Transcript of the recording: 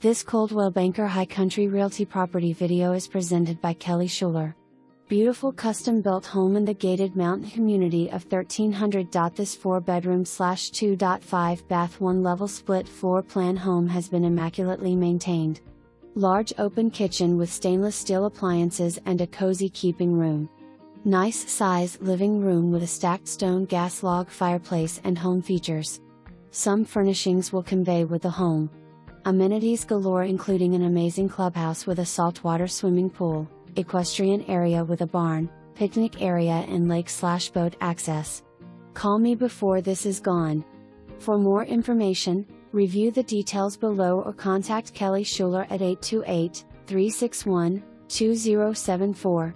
This Coldwell Banker High Country Realty property video is presented by Shuler. Beautiful custom-built home in the gated mountain community of 1300.This 4-bedroom/2.5 bath 1-level split floor plan home has been immaculately maintained. Large open kitchen with stainless steel appliances and a cozy keeping room. Nice size living room with a stacked stone gas log fireplace and home features. Some furnishings will convey with the home. Amenities galore, including an amazing clubhouse with a saltwater swimming pool, equestrian area with a barn, picnic area and lake/boat access. Call me before this is gone. For more information, review the details below or contact Shuler at 828-361-2074.